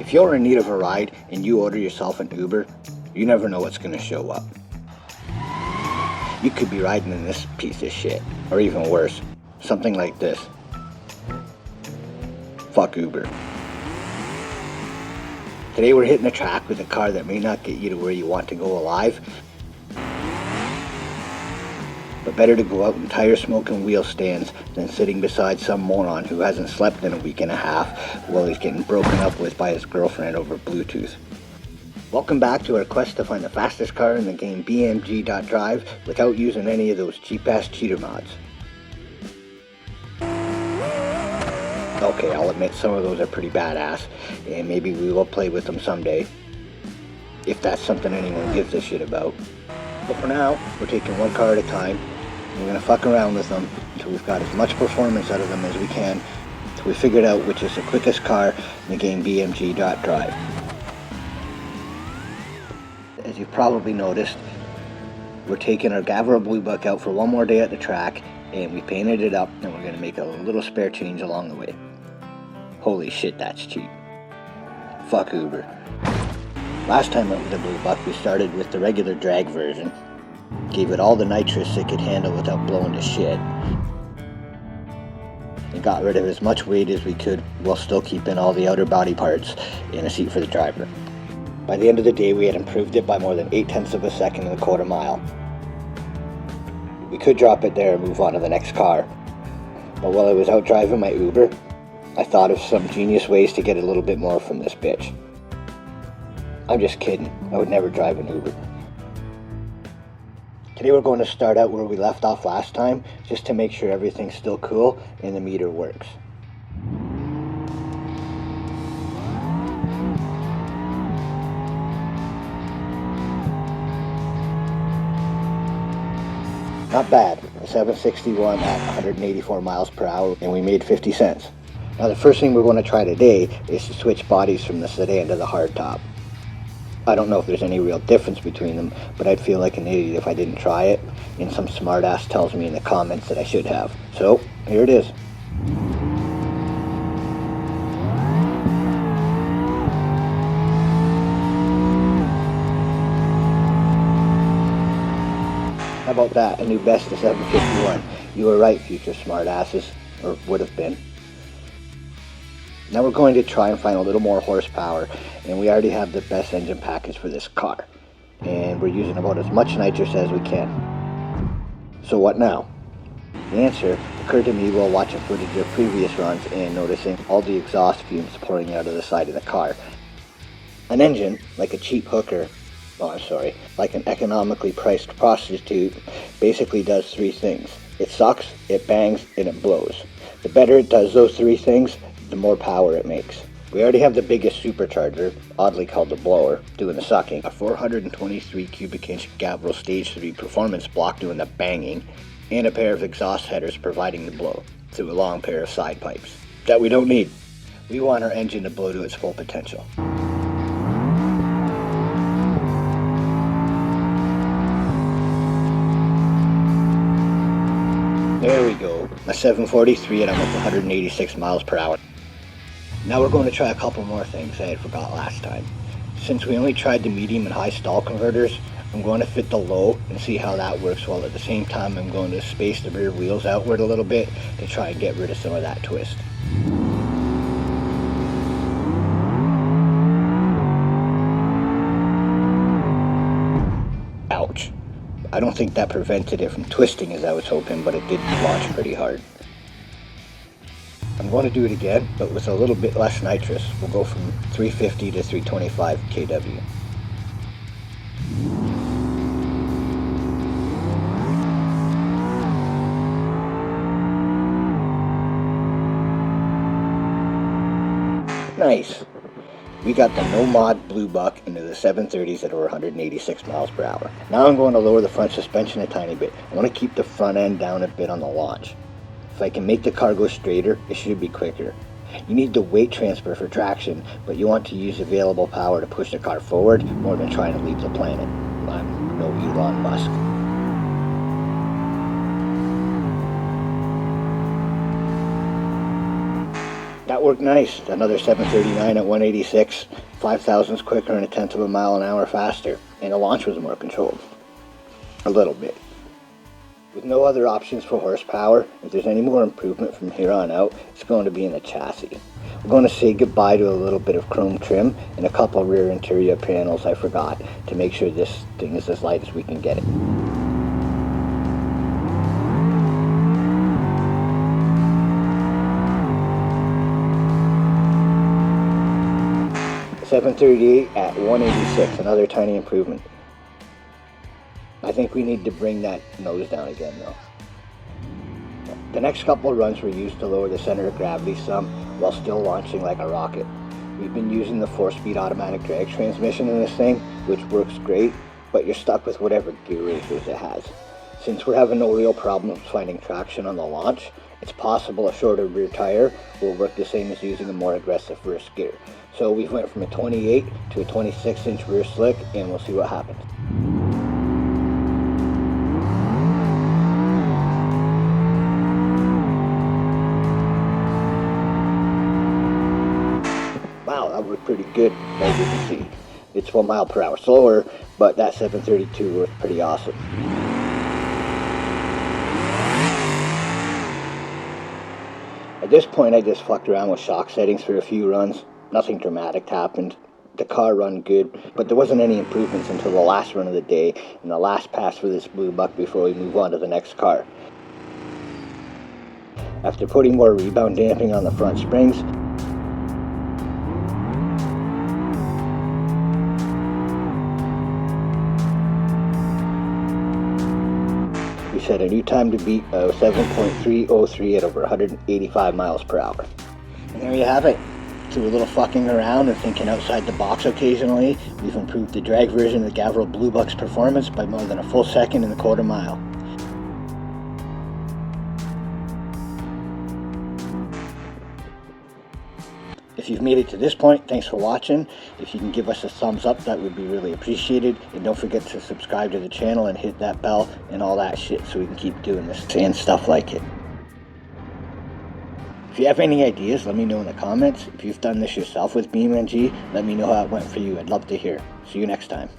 If you're in need of a ride and you order yourself an Uber, you never know what's going to show up. You could be riding in this piece of shit, or even worse, something like this. Fuck Uber. Today we're hitting the track with a car that may not get you to where you want to go alive, but better to go out in tire smoking wheel stands than sitting beside some moron who hasn't slept in a week and a half while he's getting broken up with by his girlfriend over Bluetooth. Welcome back to our quest to find the fastest car in the game BeamNG Drive without using any of those cheap-ass cheater mods. Okay, I'll admit some of those are pretty badass, and maybe we will play with them someday, if that's something anyone gives a shit about. But for now, we're taking one car at a time. We're going to fuck around with them until we've got as much performance out of them as we can, until we figured out which is the quickest car in the game BeamNG Drive. As you've probably noticed, we're taking our Gavril Bluebuck out for one more day at the track, and we painted it up, and we're going to make a little spare change along the way. Holy shit, that's cheap. Fuck Uber. Last time out with the Bluebuck, we started with the regular drag version, gave it all the nitrous it could handle without blowing to shit, and got rid of as much weight as we could while still keeping all the outer body parts in a seat for the driver. By the end of the day, we had improved it by more than 0.8 of a second in a quarter mile. We could drop it there and move on to the next car, but while I was out driving my Uber, I thought of some genius ways to get a little bit more from this bitch. I'm just kidding, I would never drive an Uber. Today we're going to start out where we left off last time, just to make sure everything's still cool and the meter works. Not bad, a 761 at 184 miles per hour, and we made 50 cents. Now the first thing we're going to try today is to switch bodies from the sedan to the hardtop. I don't know if there's any real difference between them, but I'd feel like an idiot if I didn't try it, and some smartass tells me in the comments that I should have. So, here it is. How about that? A new best of 751. You were right, future smartasses, or would have been. Now we're going to try and find a little more horsepower, and we already have the best engine package for this car, and we're using about as much nitrous as we can. So what now? The answer occurred to me while watching footage of previous runs and noticing all the exhaust fumes pouring out of the side of the car. An engine, like a cheap hooker, like an economically priced prostitute, basically does three things. It sucks, it bangs, and it blows. The better it does those three things, the more power it makes. We already have the biggest supercharger, oddly called the blower, doing the sucking, a 423 cubic inch Gavril Stage 3 performance block doing the banging, and a pair of exhaust headers providing the blow, through a long pair of side pipes. That we don't need. We want our engine to blow to its full potential. There we go, a 743 and I'm at 186 miles per hour. Now we're going to try a couple more things I had forgot last time. Since we only tried the medium and high stall converters, I'm going to fit the low and see how that works, while at the same time I'm going to space the rear wheels outward a little bit to try and get rid of some of that twist. Ouch. I don't think that prevented it from twisting as I was hoping, but it did launch pretty hard. I'm going to do it again, but with a little bit less nitrous. We'll go from 350 to 325 kW. Nice. We got the no mod Bluebuck into the 730s at over 186 miles per hour. Now I'm going to lower the front suspension a tiny bit. I want to keep the front end down a bit on the launch. If I can make the car go straighter, it should be quicker. You need the weight transfer for traction, but you want to use available power to push the car forward more than trying to leave the planet. I'm no Elon Musk. That worked nice. Another 739 at 186, 5 thousandths quicker and a tenth of a mile an hour faster. And the launch was more controlled. A little bit. With no other options for horsepower, if there's any more improvement from here on out, it's going to be in the chassis. We're going to say goodbye to a little bit of chrome trim and a couple rear interior panels I forgot to make sure this thing is as light as we can get it. .738 at 186, another tiny improvement. I think we need to bring that nose down again though. The next couple of runs were used to lower the center of gravity some while still launching like a rocket. We've been using the 4-speed automatic drag transmission in this thing, which works great, but you're stuck with whatever gear ratios it has. Since we're having no real problems finding traction on the launch, it's possible a shorter rear tire will work the same as using a more aggressive first gear. So we went from a 28 to a 26-inch rear slick, and we'll see what happens. Wow, that worked pretty good, as you can see. It's 1 mile per hour slower, but that 732 was pretty awesome. At this point, I just fucked around with shock settings for a few runs. Nothing dramatic happened. The car run good, but there wasn't any improvements until the last run of the day and the last pass for this Bluebuck before we move on to the next car. After putting more rebound damping on the front springs, we set a new time to beat of 7.303 at over 185 miles per hour. And there you have it. Through a little fucking around and thinking outside the box occasionally, we've improved the drag version of the Gavril Bluebuck's performance by more than a full second and a quarter mile. If you've made it to this point, thanks for watching. If you can give us a thumbs up, that would be really appreciated. And don't forget to subscribe to the channel and hit that bell and all that shit so we can keep doing this and stuff like it. If you have any ideas, let me know in the comments. If you've done this yourself with BeamNG, let me know how it went for you. I'd love to hear. See you next time.